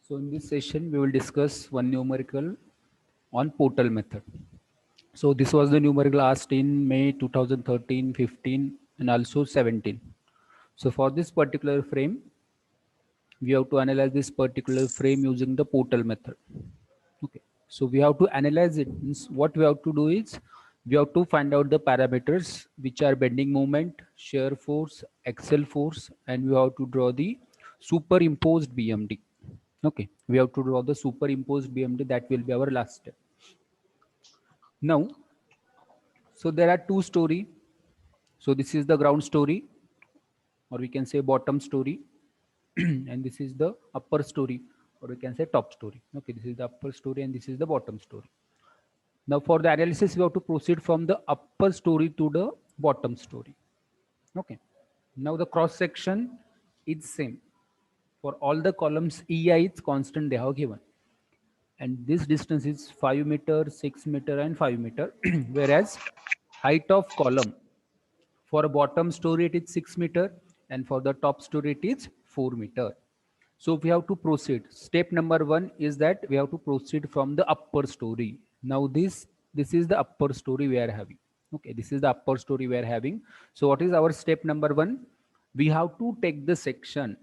So in this session, we will discuss one numerical on portal method. So this was the numerical asked in May 2013, 15, and also 17. So for this particular frame, we have to analyze this particular frame using the portal method. Okay. So we have to analyze it. Means what we have to do is we have to find out the parameters which are bending moment, shear force, axial force, and we have to draw the superimposed BMD. Okay, we have to draw the superimposed BMD. That will be our last step. Now, so there are two story. So this is the ground story, or we can say bottom story, and this is the upper story, or we can say top story. Okay, this is the upper story and this is the bottom story. Now for the analysis, we have to proceed from the upper story to the bottom story. Okay. Now the cross section is same. For all the columns, EI is constant they have given. And this distance is 5 meter, 6 meter and 5 meter. Whereas height of column for a bottom story it is 6 meter and for the top story it is 4 meter. So we have to proceed. Step number one is that we have to proceed from the upper story. Now this is the upper story we are having. Okay, this is the upper story we are having. So what is our step number one? We have to take the section.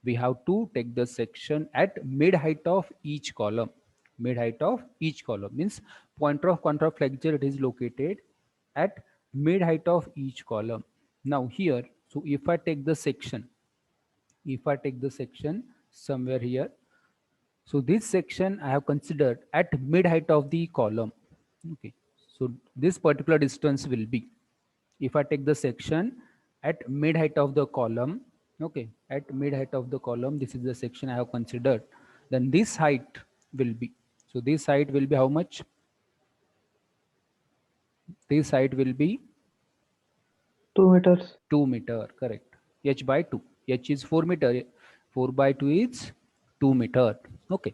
We have to take the section at mid height of each column. Mid height of each column means pointer of contour flexure it is located at mid height of each column. Now here, so if I take the section somewhere here, so this section I have considered at mid height of the column. Okay, so this particular distance will be, if I take the section at mid height of the column, okay, at mid height of the column, this is the section I have considered, then this height will be, so this height will be how much? This height will be 2 meters. 2 meter, correct. H by 2. H is 4 meter. 4 by 2 is 2 meter. Okay.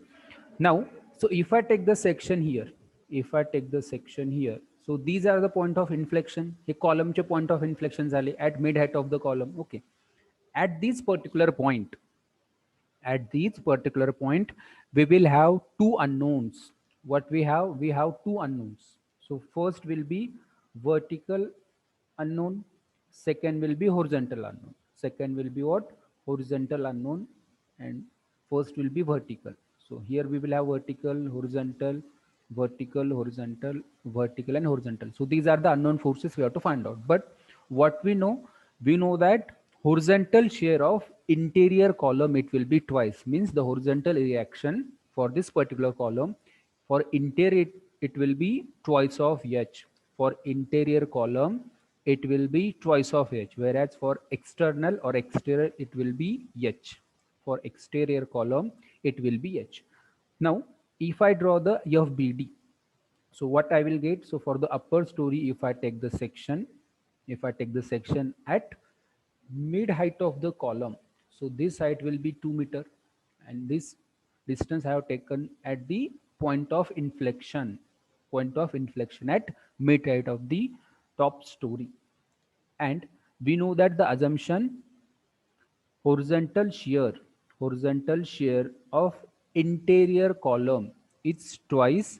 Now, so if I take the section here, if I take the section here, so these are the point of inflection. A column चे point of inflection झाले at mid height of the column. Okay. At this particular point, we will have two unknowns. What we have two unknowns. So first will be vertical unknown, second will be horizontal unknown. Second will be what? Horizontal unknown, and first will be vertical. So here we will have vertical, horizontal, vertical, horizontal, vertical and horizontal. So these are the unknown forces we have to find out. But what we know that horizontal shear of interior column it will be twice, means the horizontal reaction for this particular column for interior it will be twice of H. For interior column it will be twice of H, whereas for external or exterior it will be H. For exterior column it will be H. Now if I draw the FBD, so what I will get, so for the upper story if I take the section, at mid height of the column, so this height will be 2 meter and this distance I have taken at the point of inflection at mid height of the top story. And we know that the assumption horizontal shear of interior column is twice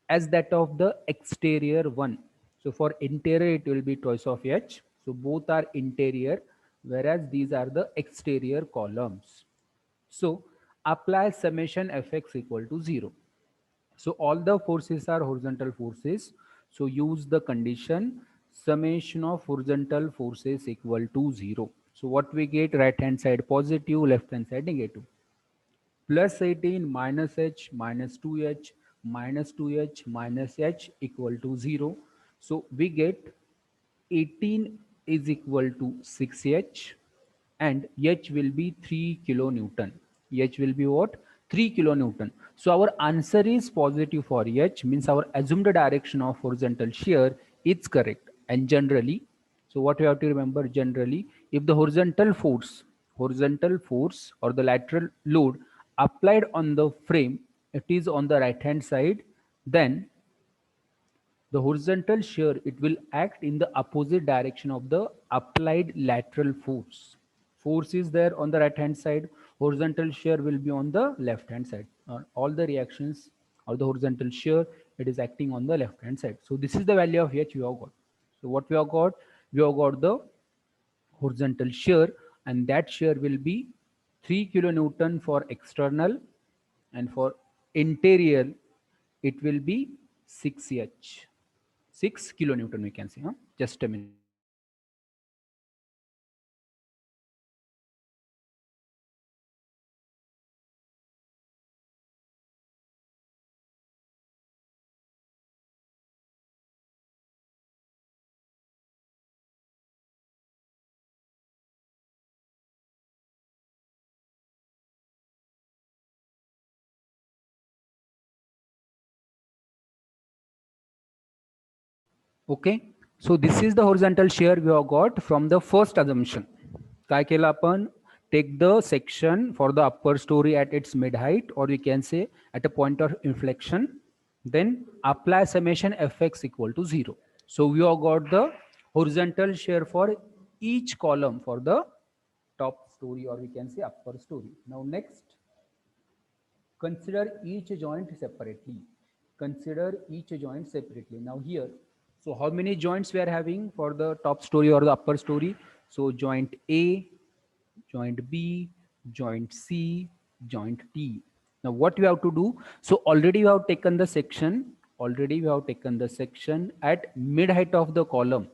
as that of the exterior one. So for interior it will be twice of H, so both are interior whereas these are the exterior columns. So apply summation fx equal to 0. So all the forces are horizontal forces. So use the condition summation of horizontal forces equal to 0. So what we get, right hand side positive, left hand side negative. Plus 18 minus h minus 2h minus 2h minus h equal to 0. So we get 18 is equal to 6h and h will be 3 kilonewton. H will be what? 3 kilonewton. So our answer is positive for h, means our assumed direction of horizontal shear is correct. And generally, so what you have to remember, generally if the horizontal force or the lateral load applied on the frame it is on the right hand side, then the horizontal shear it will act in the opposite direction of the applied lateral force. Force is there on the right hand side, horizontal shear will be on the left hand side. All the reactions or the horizontal shear, it is acting on the left hand side. So this is the value of H we have got. So what we have got? We have got the horizontal shear, and that shear will be 3 kilonewton for external, and for interior it will be 6H, 6 kilonewton we can say. Just a minute. Okay, so this is the horizontal shear we have got from the first assumption. काय केलं आपण? Take the section for the upper story at its mid height, or we can say at a point of inflection, then apply summation fx equal to 0. So we have got the horizontal shear for each column for the top story, or we can say upper story. Now next, consider each joint separately. Consider each joint separately. Now here, so how many joints we are having for the top story or the upper story? So joint A, joint B, joint C, joint D. Now what we have to do? So already we have taken the section. Already we have taken the section at mid height of the column.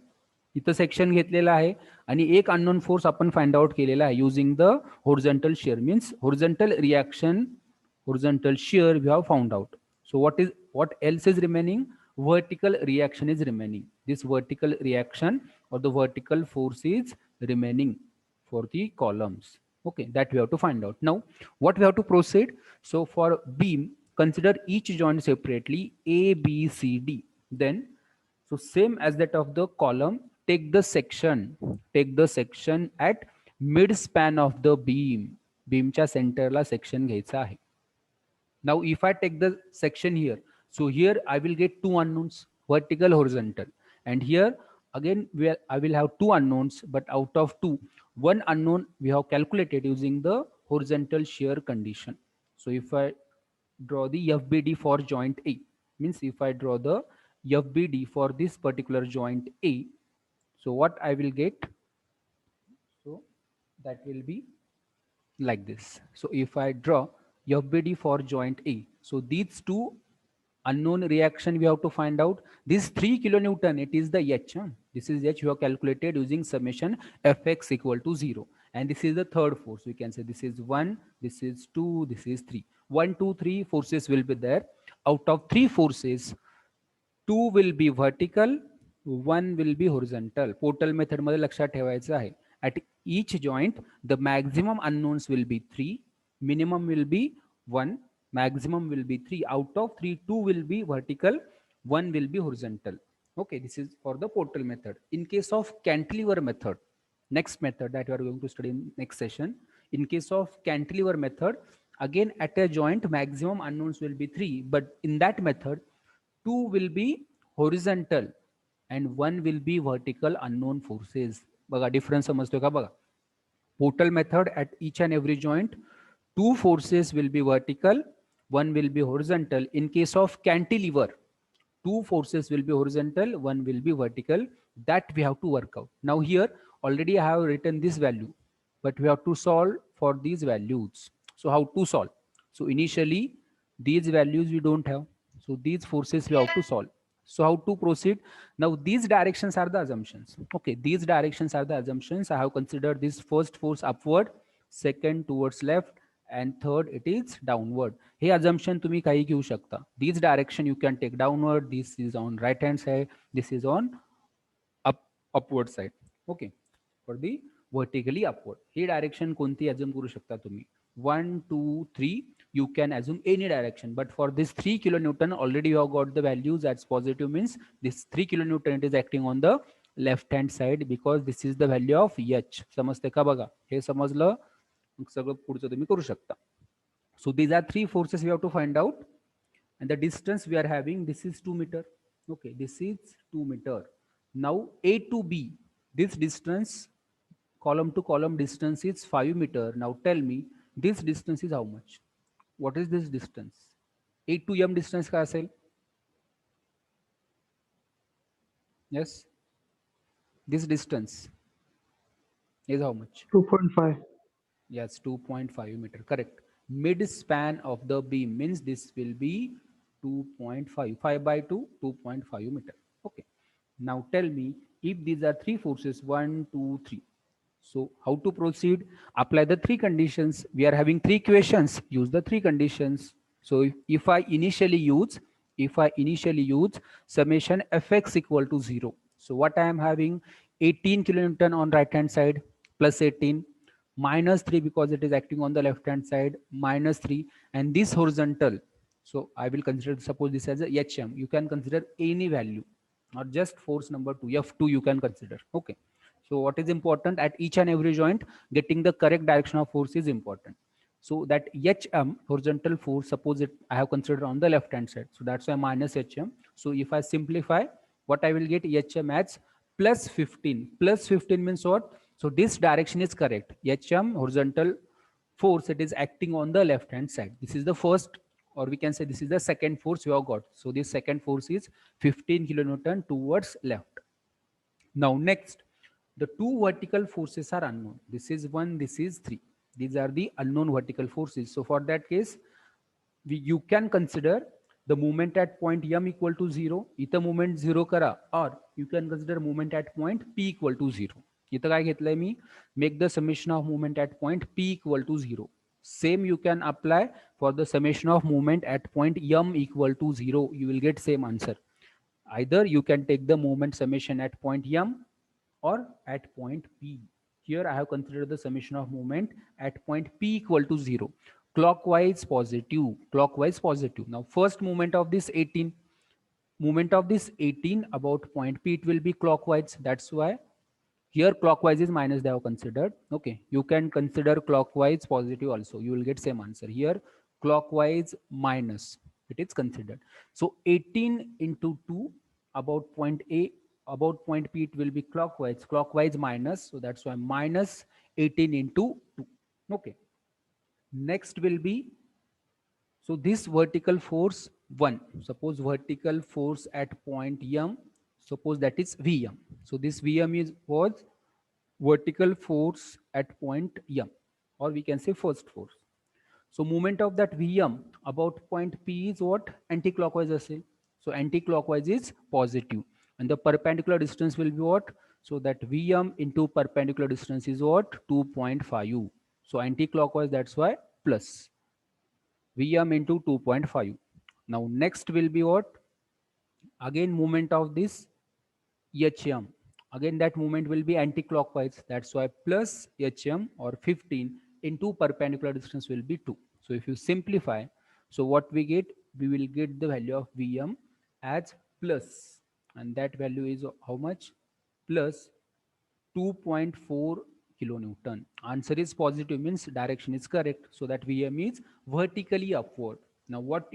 इथं section घेतलेला आहे आणि एक unknown force आपण find out केलेला आहे using the horizontal shear, means horizontal reaction, horizontal shear we have found out. So what else is remaining? Vertical reaction is remaining. This vertical reaction or the vertical force is remaining for the columns. Okay, that we have to find out. Now what we have to proceed? So for beam, consider each joint separately, A, B, C, D. Then so same as that of the column, take the section at mid span of the beam. Beamच्या सेंटरला section घ्यायचा आहे. Now, if I take the section here, so here I will get two unknowns, vertical, horizontal. And here again, I will have two unknowns, but out of two, one unknown we have calculated using the horizontal shear condition. So if I draw the FBD for joint A, means if I draw the FBD for this particular joint A, so what I will get? So that will be like this. So if I draw FBD for joint A, so these two unknown reaction we have to find out. This 3 kilonewton, it is the H. This is H you have calculated using summation Fx equal to 0. And this is the third force. We can say this is 1, this is 2, this is 3. 1, 2, 3 forces will be there. Out of 3 forces, 2 will be vertical, 1 will be horizontal. Portal method मध्ये लक्षात ठेवायचं आहे. At each joint, the maximum unknowns will be 3, minimum will be 1, maximum will be 3. Out of 3, 2 will be vertical, 1 will be horizontal. Okay, this is for the portal method. In case of cantilever method, next method that we are going to study in next session, in case of cantilever method, again at a joint, maximum unknowns will be 3, but in that method, 2 will be horizontal and 1 will be vertical unknown forces. बघा difference समजतोय का बघा. Portal method, at each and every joint, 2 forces will be vertical, 1 will be horizontal. In case of cantilever, 2 forces will be horizontal, 1 will be vertical. That we have to work out. Now here already I have written this value, but we have to solve for these values. So how to solve? So initially these values we don't have. So these forces we have to solve. So how to proceed? Now these directions are the assumptions. Okay, these directions are the assumptions. I have considered this first force upward, second towards left, and third it is downward. Hey, assumption तुम्ही काही घेऊ शकता. These direction you can take downward. This is on right hand side. This is on upward side. Okay, for the vertically upward. Hey direction कोणती assume करू शकता तुम्ही. 1, 2, 3. You can assume any direction, but for this 3 kilonewton already you have got the values as positive, means this 3 kilonewton it is acting on the left hand side because this is the value of H. समजते का बघा. हे समजलं सगळं पुढचं तुम्ही करू शकता. So these are 3 forces we have to find out, and the distance we are having, this is 2 meter. Okay, this is 2 meter. Now A to B, this distance, column to column distance is 5 meter. Now tell me, This distance is how much? What is this distance? A to M distance काय असेल? Yes, this distance is how much? 2.5. Yes, 2.5 meter. Correct. Mid span of the beam means this will be 2.5. 5 by 2, 2.5 meter. Okay. Now tell me if these are three forces, one, two, three. So how to proceed? Apply the three conditions. We are having three equations. Use the three conditions. So if I initially use, summation fx equal to 0. So what I am having, 18 kilonewton on right hand side plus 18 minus 3 because it is acting on the left hand side minus 3, and this horizontal. So I will consider, suppose this as a hm. You can consider any value, not just force number 2, f2 you can consider. Okay. So what is important at each and every joint, getting the correct direction of force is important. So that hm, horizontal force, suppose it I have considered on the left hand side, so that's why minus hm. So if I simplify, what I will get, hm as plus 15. Plus 15 means what? So this direction is correct. hm, horizontal force, it is acting on the left hand side. This is the first, or we can say this is the second force you have got. So this second force is 15 kilonewton towards left. Now next, the two vertical forces are unknown. This is 1, this is 3. These are the unknown vertical forces. So for that case, you can consider the moment at point m equal to 0. इथं moment 0 करा, or you can consider moment at point p equal to 0. इथं काय घेतलंय मी, make the summation of moment at point p equal to 0. Same you can apply for the summation of moment at point m equal to 0. You will get same answer. Either you can take the moment summation at point m or at point P. Here I have considered the summation of moment at point P equal to 0. Clockwise positive, clockwise positive. Now first moment of this 18, moment of this 18 about point P, it will be clockwise. That's why here clockwise is minus they have considered. Okay, you can consider clockwise positive also. You will get same answer. Here clockwise minus, it is considered. So 18 into 2 about point A, about point P, it will be clockwise. Clockwise minus. So that's why minus 18 into 2. Okay. Next will be, so this vertical force 1, suppose vertical force at point M, suppose that is Vm. So this Vm is was vertical force at point M, or we can say first force. So moment of that Vm about point P is what? Anti-clockwise असेल. So anti-clockwise is positive, and the perpendicular distance will be what? So that Vm into perpendicular distance is what? 2.5. So anti-clockwise, that's why plus. Vm into 2.5. Now next will be what? Again moment of this hm. Again that moment will be anti-clockwise. That's why plus hm, or 15 into perpendicular distance will be 2. So if you simplify, so what we get? We will get the value of Vm as plus, and that value is how much? Plus 2.4 kilonewton. Answer is positive, means direction is correct. So that Vm is vertically upward. Now what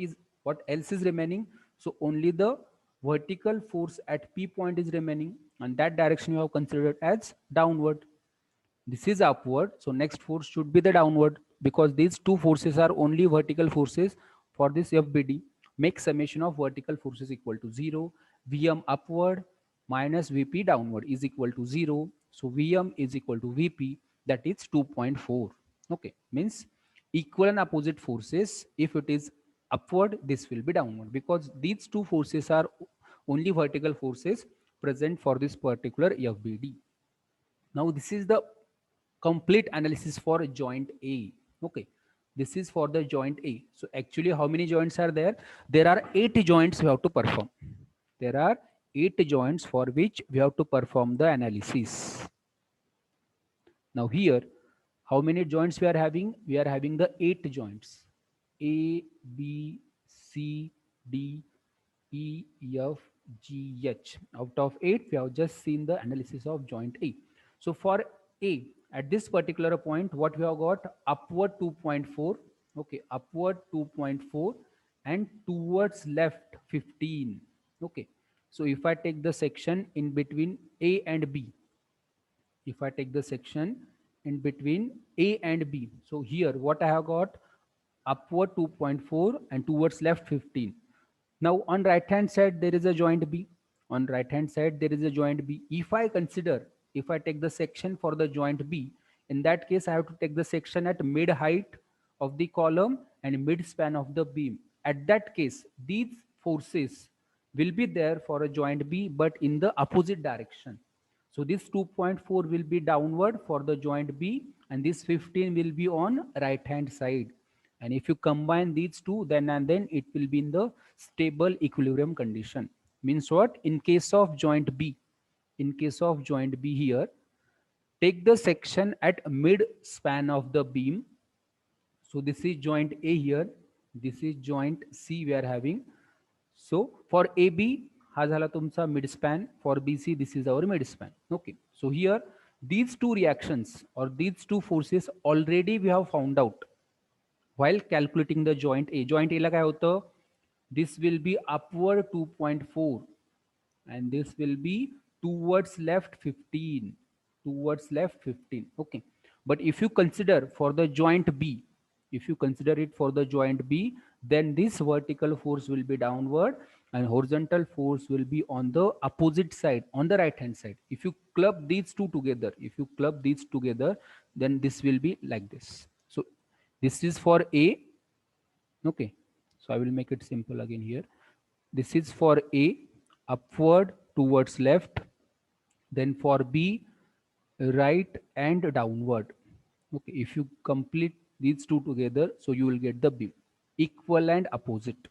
else is remaining? So only the vertical force at P point is remaining, and that direction you have considered as downward. This is upward, so next force should be the downward, because these two forces are only vertical forces for this FBD. Make summation of vertical forces equal to 0. Vm upward minus Vp downward is equal to 0. So Vm is equal to Vp, that is 2.4. Okay, means equal and opposite forces. If it is upward, this will be downward, because these two forces are only vertical forces present for this particular FBD. Now this is the complete analysis for joint A. Okay, this is for the joint A. So actually how many joints are there? There are 8 joints we have to perform. There are 8 joints for which we have to perform the analysis. Now here, how many joints we are having? We are having the 8 joints. A, B, C, D, E, F, G, H. Out of 8, we have just seen the analysis of joint A. So for A, at this particular point, what we have got? Upward 2.4. Okay, upward 2.4 and towards left 15. Okay, so if I take the section in between A and B, if I take the section in between A and B. So here what I have got, upward 2.4 and towards left 15. Now on right hand side there is a joint B. On right hand side there is a joint B. If I take the section for the joint B, in that case I have to take the section at mid height of the column and mid span of the beam. At that case, these forces will be there for a joint B, but in the opposite direction. So this 2.4 will be downward for the joint B, and this 15 will be on right hand side. And if you combine these two, then it will be in the stable equilibrium condition. Means what? In case of joint B, here, take the section at mid span of the beam. So this is joint A here, this is joint C we are having. So for AB हा झाला तुमचा mid span, for BC this is our mid span. Okay, so here these two reactions or these two forces already we have found out while calculating the joint A. Joint A ला काय होतं, this will be upward 2.4 and this will be towards left 15, okay. But if you consider for the joint B, then this vertical force will be downward and horizontal force will be on the opposite side, on the right hand side. If you club these two together, then this will be like this. So this is for A. Okay, so I will make it simple again here. This is for A, upward towards left, then for B, right and downward. Okay, if you complete these two together, so you will get the beam, equal and opposite.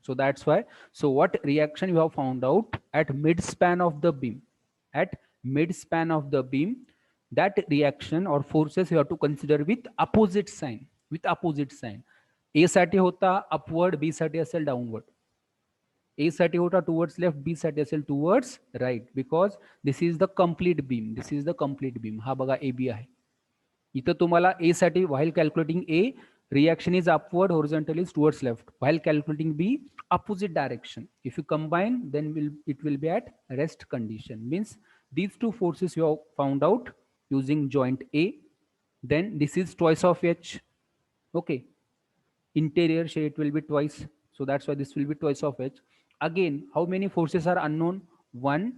So that's why, so what reaction you have found out at mid span of the beam, that reaction or forces you have to consider with opposite sign. A साठी होता upward, B साठी असेल downward. A साठी होता towards left, B साठी असेल towards right, because this is the complete beam. हा बघा AB आहे. इथं तुम्हाला A साठी while calculating A, reaction is upward, horizontal is towards left. While calculating B, opposite direction. If you combine, then it will be at rest condition. Means these two forces you have found out using joint A. Then this is twice of H. Okay, interior shade it will be twice, so that's why this will be twice of H. Again, how many forces are unknown? 1,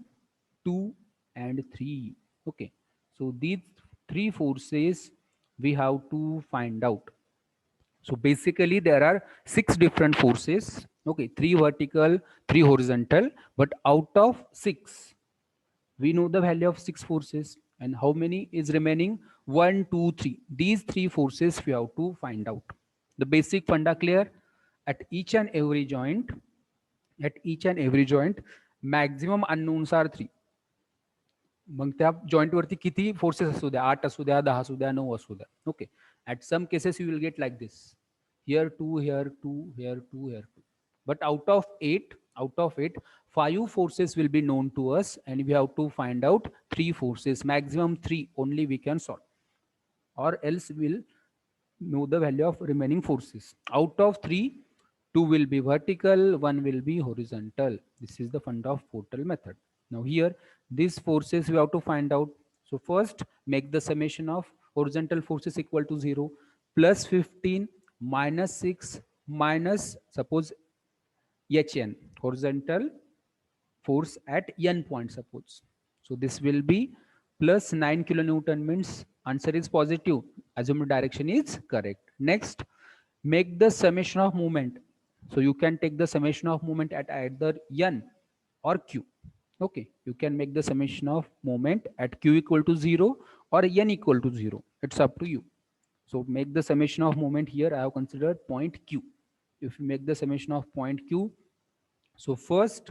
2 and 3. Okay, so these three forces we have to find out. So basically there are 6 different forces. Okay, 3 vertical, 3 horizontal, but out of 6 we know the value of 6 forces, and how many is remaining? 1, 2, 3. These 3 forces we have to find out. The basic funda clear? At each and every joint, maximum unknowns are 3. मग त्या joint वरती किती forces असू द्या, 8 असू द्या, 10 असू द्या, 9 असू द्या. Okay, at some cases you will get like this, here 2, here 2, here 2, here 2. But out of 8, 5 forces will be known to us, and we have to find out 3 forces, maximum 3 only we can solve, or else we'll know the value of remaining forces. Out of 3, 2 will be vertical, 1 will be horizontal. This is the funda of Portal method. Now here, these forces we have to find out. So first, make the summation of horizontal forces equal to 0, plus 15 minus 6 minus, suppose, Hn, horizontal force at n point, suppose. So this will be plus 9 kilonewton, means answer is positive. Assumed direction is correct. Next, make the summation of moment. So you can take the summation of moment at either n or q. Okay, you can make the summation of moment at q equal to 0 or n equal to 0. It's up to you. So make the summation of moment here. I have considered point q. If you make the summation of point q, so first,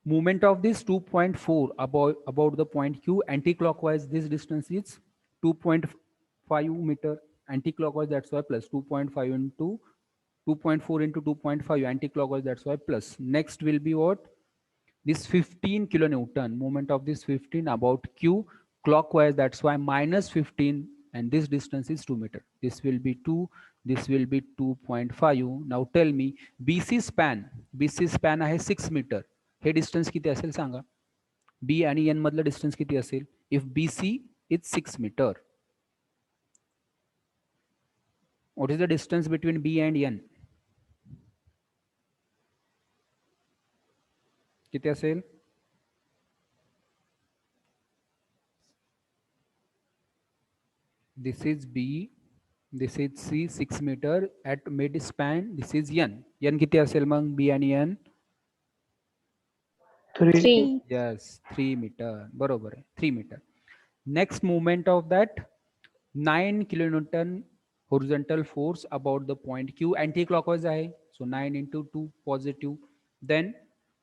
movement of this 2.4 about the point q anti-clockwise, this distance is 2.5 meter anti-clockwise, that's why plus 2.5 into 2.4 into 2.5 anti-clockwise, that's why plus. Next will be what? This 15 kilonewton, moment of this 15 about q clockwise, that's why minus 15, and this distance is 2 meter. This will be 2, this will be 2.5. Now tell me, BC span आहे 6 meter. हे distance किती असेल सांगा? B आणि N मधलं distance किती असेल? If BC is 6 meter. What is the distance between B and N? किती असेल? This is B, this is C, 6 meter at mid span. This is N. N किती असेल मग B आणि N? 3. 3. Yes, 3 meter. बरोबर आहे, 3 meter. Next movement of that, 9 kilonewton horizontal force about the point Q, anti-clockwise आहे. So 9 into 2 positive. Then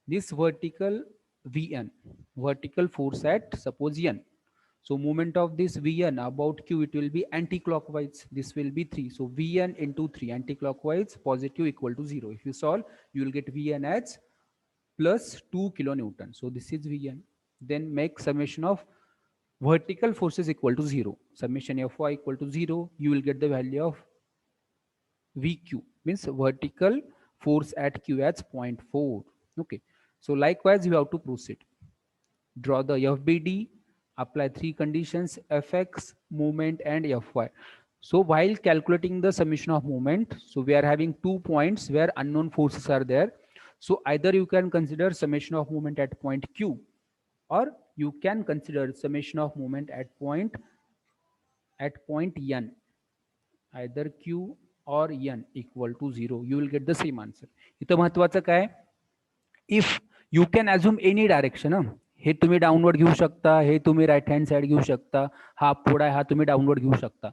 this vertical Vn, vertical force at suppose N. So movement of this Vn about Q, it will be anti-clockwise. This will be 3. So Vn into 3 anti-clockwise positive equal to 0. If you solve, you will get Vn as plus 2 kilonewton. So this is Vn. Then make summation of vertical forces equal to 0. Summation Fy equal to 0. You will get the value of Vq, means vertical force at Q as 0.4. Okay. So likewise, you have to proceed. Draw the FBD, apply three conditions, Fx, moment, and Fy. So while calculating the summation of moment, so we are having 2 points where unknown forces are there. So either you can consider summation of moment at point Q, or you can consider summation of moment at point N. Either Q or N equal to 0. You will get the same answer. इथं महत्वाचं काय? If you can assume any direction, हे तुम्ही downward घेऊ शकता, हे तुम्ही right hand side घेऊ शकता, हा अपवर्ड आहे, हा तुम्ही डाउनवर्ड घेऊ शकता.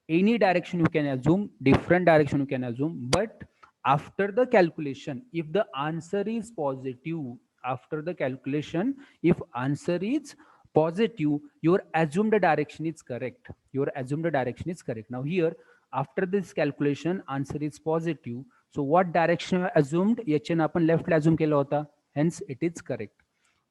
Any direction you can assume, different direction you can assume, but after the calculation, if the answer is positive, after the calculation, if answer is positive, your assumed direction is correct. Your assumed direction is correct. Now here, after this calculation, answer is positive. So what direction assumed? याचे आपण लेफ्टला assume केला होता. Hence it is correct.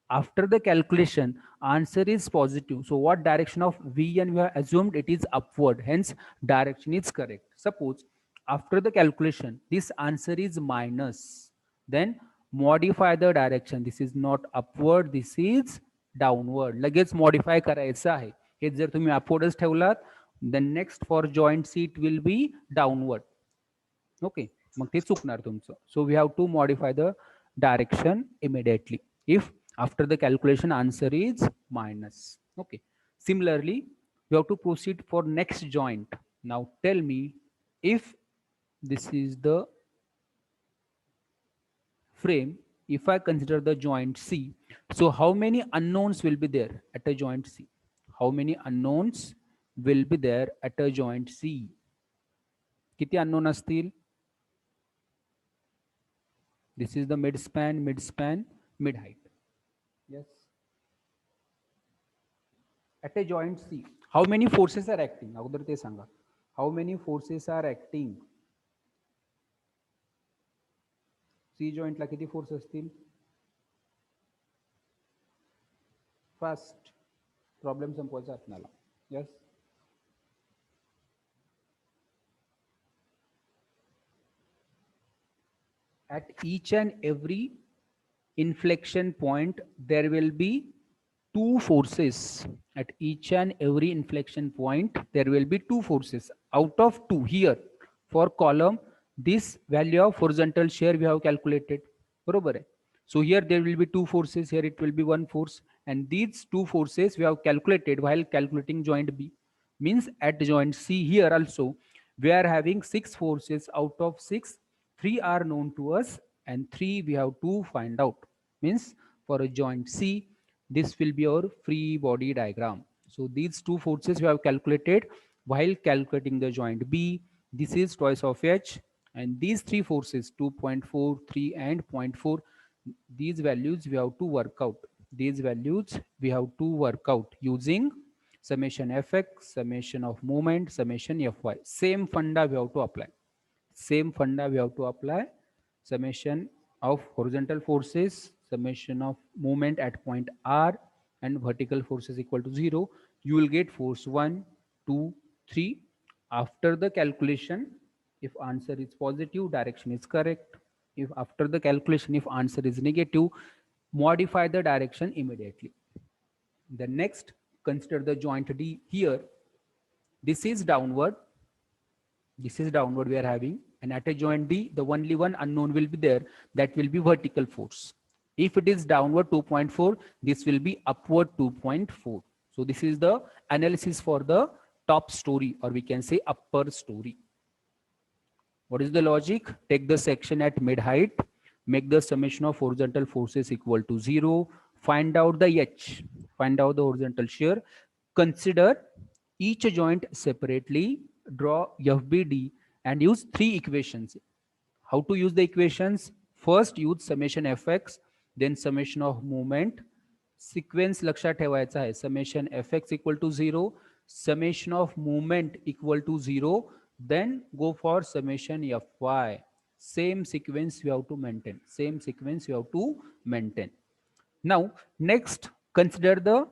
After the calculation, answer is positive. So what direction of Vn we have assumed? It is upward. Hence direction is correct. Suppose after the calculation, this answer is minus. Then modify the direction. This is not upward. This is downward. लगेच modify करायचं आहे. हे जर तुम्ही upwardच ठेवलात, then next for joint C it will be downward. Okay. मग ते चुकणार तुमचं. So we have to modify the direction immediately if after the calculation answer is minus. Okay. Similarly, you have to proceed for next joint. Now tell me, if this is the frame, if I consider the joint C, so how many unknowns will be there at a joint C? How many unknowns will be there at a joint C? किती unknown असतील? This is the mid span, mid height. Yes. At a joint C, how many forces are acting? अगोदर ते सांगा. How many forces are acting? C joint ला किती force असतील? Fast problem संपवायचा आपल्याला. Yes. At each and every inflection point, there will be two forces. At each and every inflection point, there will be two forces. Out of two, here for column, this value of horizontal shear we have calculated. बरोबर आहे. So here there will be two forces, here it will be one force, and these two forces we have calculated while calculating joint B. Means at joint C here also we are having 6 forces. Out of 6, 3 are known to us and 3 we have to find out. Means for a joint C, this will be our free body diagram. So these two forces we have calculated while calculating the joint B. This is twice of H, and these three forces 2.4, 3 and 0.4, these values we have to work out. These values we have to work out using summation Fx, summation of moment, summation Fy. Same funda we have to apply. Same funda we have to apply. Summation of horizontal forces, summation of moment at point R, and vertical forces equal to 0. You will get force 1, 2, 3. After the calculation, if answer is positive, direction is correct. If after the calculation, if answer is negative, modify the direction immediately. The next, consider the joint D here. This is downward. This is downward we are having, and at a joint D, the only one unknown will be there. That will be vertical force. If it is downward 2.4, this will be upward 2.4. So this is the analysis for the top story, or we can say upper story. What is the logic? Take the section at mid height, make the summation of horizontal forces equal to 0, find out the H, find out the horizontal shear, consider each joint separately, draw FBD and use three equations. How to use the equations? First use summation fx, then summation of moment. Sequence लक्षात ठेवायचा आहे. Summation fx equal to 0, summation of movement equal to 0, then go for summation fy. Same sequence you have to maintain. Same sequence you have to maintain. Now next consider the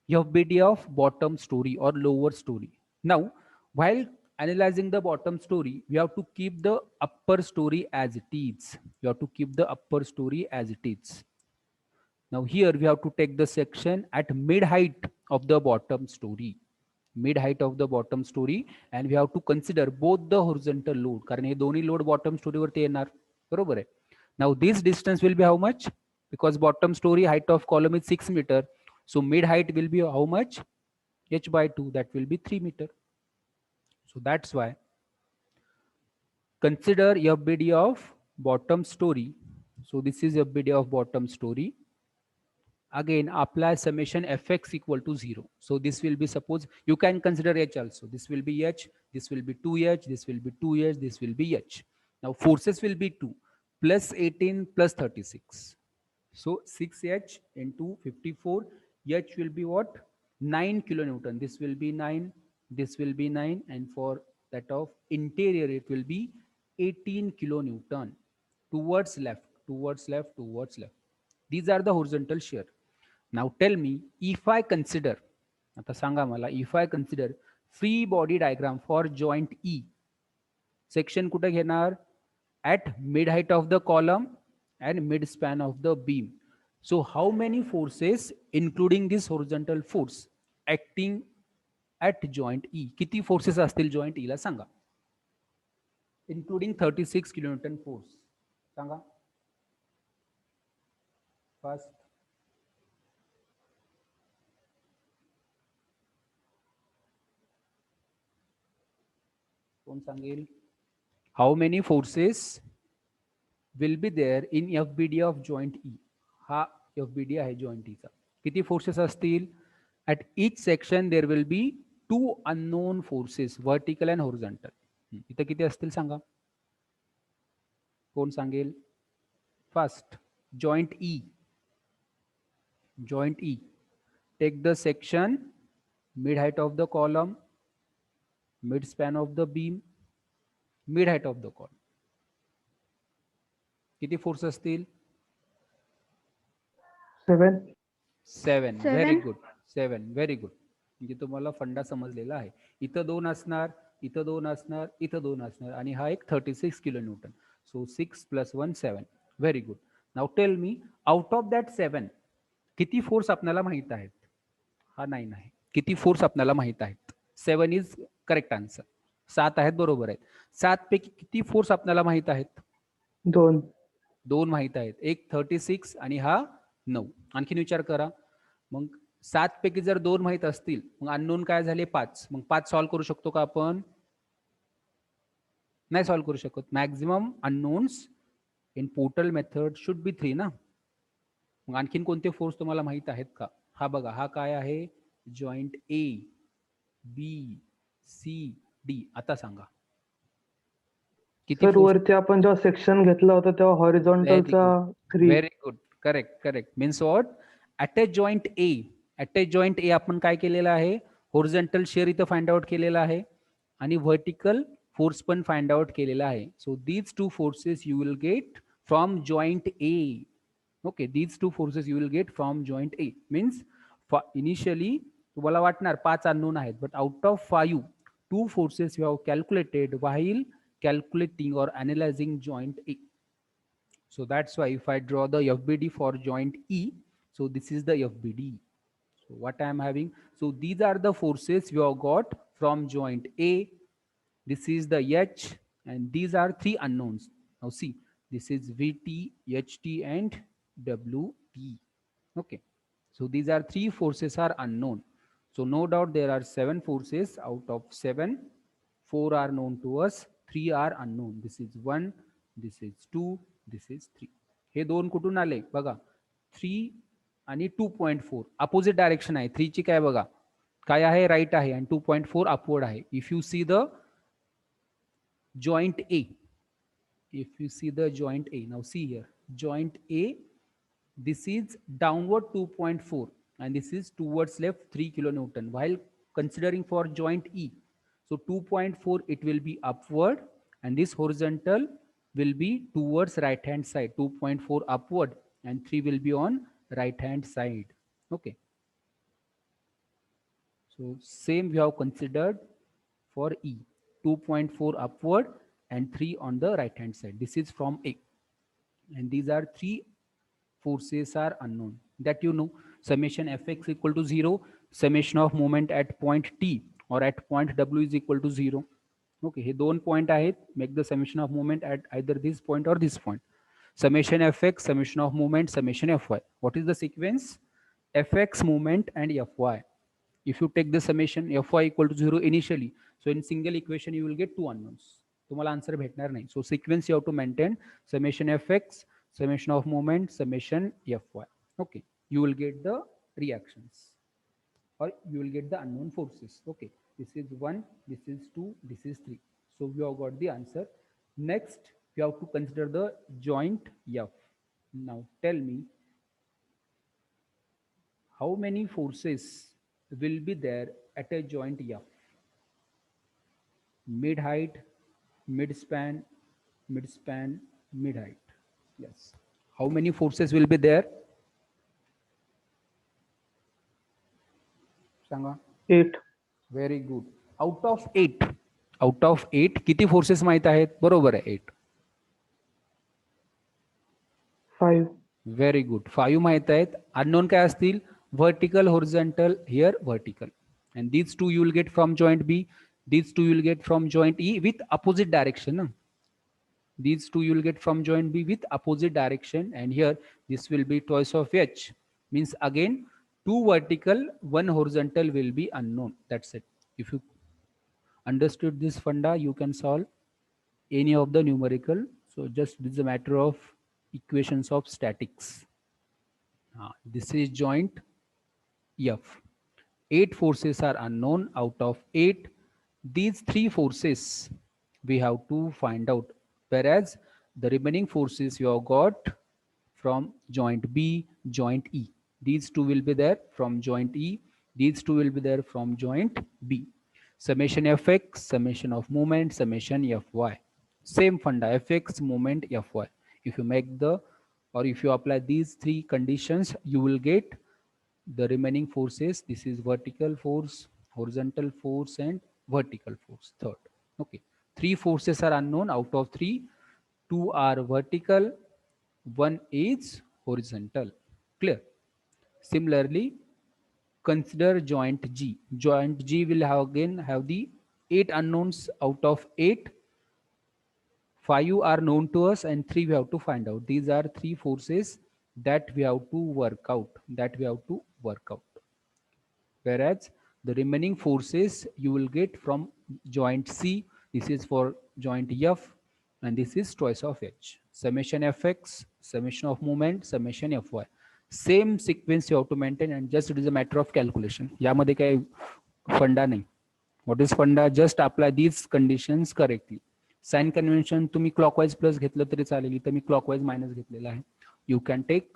FBD of bottom story or lower story. Now while analyzing the bottom story, we have to keep the upper story as it is. You have to keep the upper story as it is. Now here we have to take the section at mid height of the bottom story. Mid height of the bottom story, and we have to consider both the horizontal load. कारण हे दोन्ही load bottom story वरती येणार. बरोबर आहे. Now this distance will be how much? Because bottom story height of column is 6 meter. So mid height will be how much? H by 2. That will be 3 meter. So that's why consider FBD of bottom story. So this is FBD of bottom story. Again apply summation fx equal to 0. So this will be, suppose you can consider h also. This will be h, this will be 2h, this will be 2h, this will be h. Now forces will be 2 plus 18 plus 36. So 6h into 54, h will be what? 9 kilonewton. This will be 9, this will be 9, and for that of interior it will be 18 kilonewton. Towards left, towards left, towards left. These are the horizontal shear. Now tell me, if I consider, आता सांगा मला, if I consider free body diagram for joint E, section कुठे घेणार? At mid height of the column and mid span of the beam. So how many forces, including this horizontal force, acting at joint E? किती forces असतील joint E La Sanga? Including 36 kilonewton force. Sanga. First. How many forces will be there in FBD of joint E? हा FBD आहे joint E चा. किती forces असतील? At each section there will be two unknown forces, vertical and horizontal. इथं किती असतील सांगा? कोण सांगेल? First, joint E. Joint E. Take the section mid height of the column, mid span of the beam, mid height of the column. किती force असतील? 7. Very good. 7. Very good. म्हणजे तुम्हाला फंडा समजलेला आहे. इथं 2 असणार, इथं 2 असणार, इथं 2 असणार, आणि हा एक 36 kilo newton. So 6 + 1 7. Very good. Now tell me, out of that 7 किती फोर्स आपल्याला माहित आहेत? हा 9 आहे. किती फोर्स आपल्याला माहित आहेत? 7 इज करेक्ट आन्सर. 7 आहेत, बरोबर आहेत. 7 पैकी किती फोर्स आपल्याला माहित आहेत? 2 माहित आहेत. एक 36 आणि हा 9. आणखीन विचार करा. मग 7 पैकी जर 2 माहित असतील, मग अननोन काय झाले? 5. मग 5 सॉल्व्ह करू शकतो का आपण? नाही सॉल्व्ह करू शकत. Maximum unknowns in portal method should be 3 ना. मग आणखीन कोणते फोर्स तुम्हाला माहित आहेत का? हा बघा, हा काय आहे? जॉइंट ए, बी, सी, डी. आता सांगा किती? सर वरती आपण जेव्हा सेक्शन घेतला होता तेव्हा हॉरिझॉन्टलचा 3. Very good. Correct correct. Means what? At a joint A, at a joint A आपण काय केलेलं आहे? होरिझॉन्टल शेअर इथं फाइंड आउट केलेला आहे आणि व्हर्टिकल फोर्स पण फाइंड आउट केलेला आहे. So these 2 forces you will get from joint A. Okay, these 2 forces you will get from joint A. Means initially तुम्हाला वाटणार 5 अननोन आहेत, but out of 5 2 forces you have calculated while calculating or analyzing joint E. So that's why if I draw the FBD for joint E, so this is the FBD. So what I am having, so these are the forces we have got from joint A. This is the H, and these are three unknowns. Now see, this is VT, HT, and WT. Okay. So these are three forces are unknown. So no doubt there are seven forces. Out of seven, four are known to us, three are unknown. This is one, this is two, this is three. हे दोन कुठून आले बघा, 3 आणि 2.4 opposite direction आहे. 3 ची काय बघा, काय आहे, राईट आहे, आणि 2.4 अपवर्ड आहे. If you see the joint A, if you see the joint A, now see here, joint A, this is downward 2.4 and this is towards left 3 kilonewton. While considering for joint E, so 2.4 it will be upward and this horizontal will be towards right hand side, 2.4 upward and 3 will be on right hand side. Okay. So same we have considered for E, 2.4 upward and 3 on the right hand side. This is from A. And these are three forces are unknown. That you know, summation Fx equal to 0, summation of moment at point T or at point W is equal to 0. Okay, हे दोन point आहेत, make the summation of moment at either this point or this point. Summation Fx, summation of moment, summation Fy. What is the sequence? Fx moment and Fy. If you take the summation Fy equal to 0 initially, so in single equation you will get two unknowns. तुम्हाला answer भेटणार नाही. So sequence you have to maintain, summation Fx, summation of moment, summation Fy. Okay, you will get the reactions or you will get the unknown forces. Okay, this is 1, this is 2, this is 3. So we have got the answer. Next, we have to consider the joint F. Now tell me, how many forces will be there at a joint F? Mid height, mid span, mid height. Yes. How many forces will be there? Sanga. 8. Very good. Out of 8 किती forces माहित आहेत? बरोबर आहे, 8. 5. Very good. 5 माहित आहेत. Unknown काय असतील? Vertical, horizontal, here vertical. And these two you will get from joint B, these two you will get from joint E with opposite direction. These two you will get from joint B with opposite direction, and here this will be twice of H, means again 2 vertical, 1 horizontal will be unknown. That's it. If you understood this funda, you can solve any of the numerical. So just this is a matter of equations of statics. This is joint F. 8 forces are unknown. Out of 8, these 3 forces we have to find out, whereas the remaining forces you have got from joint B, joint E. These two will be there from joint E, these two will be there from joint B. Summation Fx, summation of moment, summation Fy. Same funda, Fx, moment, Fy. If you make the, or if you apply these 3 conditions, you will get the remaining forces. This is vertical force, horizontal force, and vertical force, third. Okay, 3 forces are unknown. Out of 3, 2 are vertical, 1 is horizontal. Clear? Similarly, consider joint G. Joint G will have again have the 8 unknowns. Out of 8, 5 are known to us and 3 we have to find out. These are 3 forces that we have to work out. Whereas the remaining forces you will get from joint C. This is for joint F, and this is twice of H. Summation Fx, summation of moment, summation Fy. Same sequence you have to maintain, and just it is a matter of calculation. यामध्ये काही फंडा नाही. What is funda? Just apply these conditions correctly. Sign convention तुम्ही clockwise plus घेतलं तरी चालेल. इथं मी clockwise minus घेतलेला आहे. You can take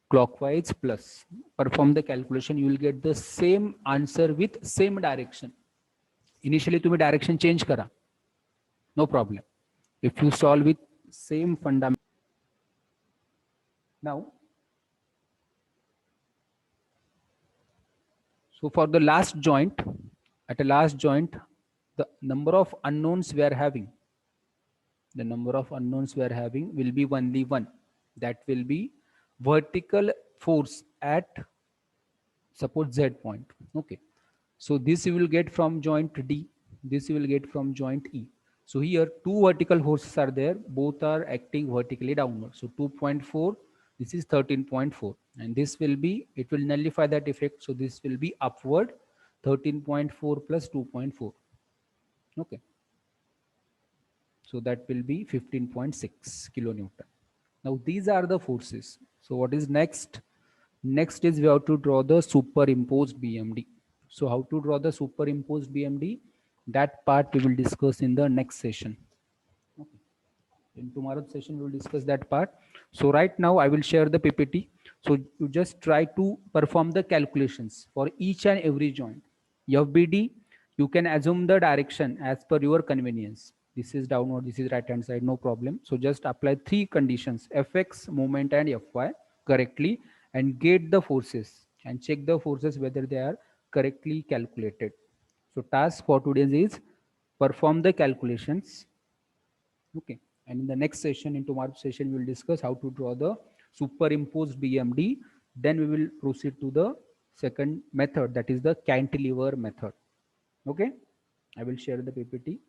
clockwise plus. Perform the calculation. You will get the same answer with same direction. Initially तुम्ही direction change करा. No problem. If you solve with same fundamental. Now, so for the last joint, at a last joint, the number of unknowns we are having, will be only one. That will be vertical force at suppose Z point. Okay, so this you will get from joint D, this you will get from joint E. So here two vertical forces are there, both are acting vertically downward. So 2.4, this is 13.4, and this will be, it will nullify that effect, so this will be upward 13.4 plus 2.4. Okay, so that will be 15.6 kilonewton. Now these are the forces. So what is next? Next is we have to draw the superimposed BMD. So how to draw the superimposed BMD? That part we will discuss in the next session. Okay. In tomorrow's session, we will discuss that part. So right now I will share the PPT. So you just try to perform the calculations for each and every joint. FBD, you can assume the direction as per your convenience. This is downward, this is right hand side, no problem. So just apply three conditions, Fx, moment and Fy correctly, and get the forces and check the forces whether they are correctly calculated. So task for today is perform the calculations. Okay, and in the next session, in tomorrow's session, we will discuss how to draw the superimposed BMD. Then we will proceed to the second method, that is the cantilever method. Okay, I will share the PPT.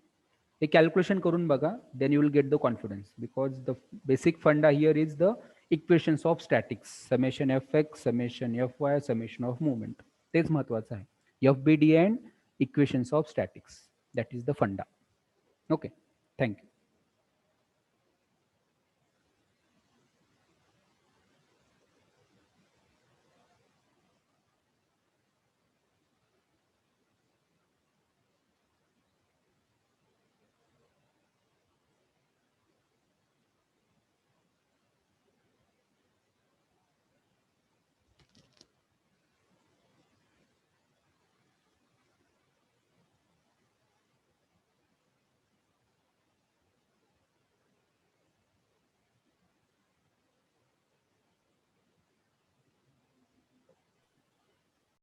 A calculation करून बघा, then you will get the confidence, because the basic funda here is the equations of statics, summation fx, summation fy, summation of moment. तेच महत्वाचं आहे. FBD and equations of statics. That is the funda. Okay, thank you.